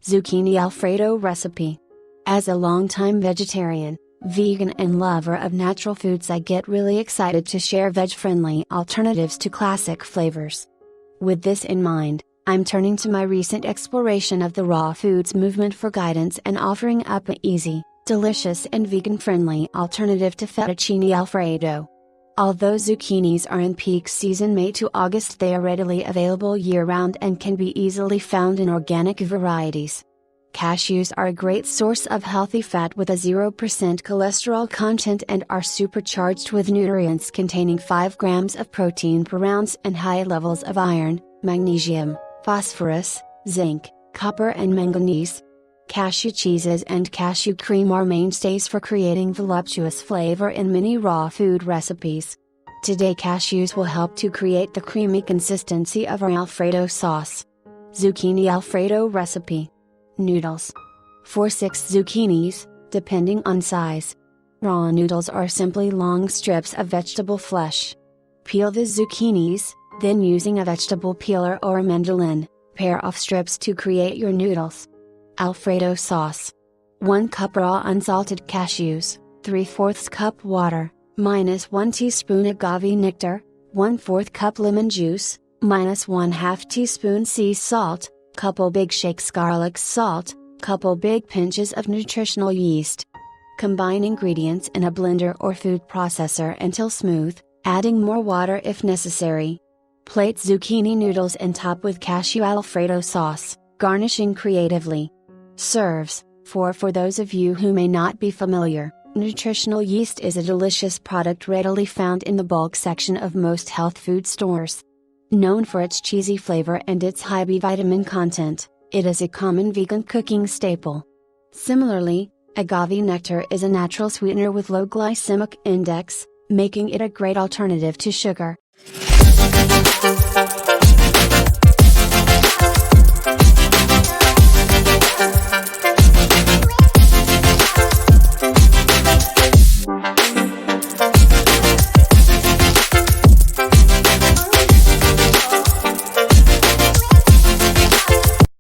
Zucchini Alfredo Recipe. As a longtime vegetarian, vegan and lover of natural foods, I get really excited to share veg-friendly alternatives to classic flavors. With this in mind, I'm turning to my recent exploration of the raw foods movement for guidance and offering up an easy, delicious and vegan-friendly alternative to fettuccine alfredo. Although zucchinis are in peak season May to August, they are readily available year-round and can be easily found in organic varieties. Cashews are a great source of healthy fat with a 0% cholesterol content and are supercharged with nutrients containing 5 grams of protein per ounce and high levels of iron, magnesium, phosphorus, zinc, copper and manganese. Cashew cheeses and cashew cream are mainstays for creating voluptuous flavor in many raw food recipes. Today cashews will help to create the creamy consistency of our Alfredo sauce. Zucchini Alfredo Recipe. Noodles. For 6 zucchinis, depending on size. Raw noodles are simply long strips of vegetable flesh. Peel the zucchinis, then using a vegetable peeler or a mandolin, pare off strips to create your noodles. Alfredo sauce. 1 cup raw unsalted cashews, 3/4 cup water, -1 teaspoon agave nectar, 1/4 cup lemon juice, -1/2 teaspoon sea salt, couple big shakes garlic salt, couple big pinches of nutritional yeast. Combine ingredients in a blender or food processor until smooth, adding more water if necessary. Plate zucchini noodles and top with cashew Alfredo sauce, garnishing creatively. Serves. For those of you who may not be familiar, nutritional yeast is a delicious product readily found in the bulk section of most health food stores. Known for its cheesy flavor and its high B vitamin content, it is a common vegan cooking staple. Similarly, agave nectar is a natural sweetener with low glycemic index, making it a great alternative to sugar.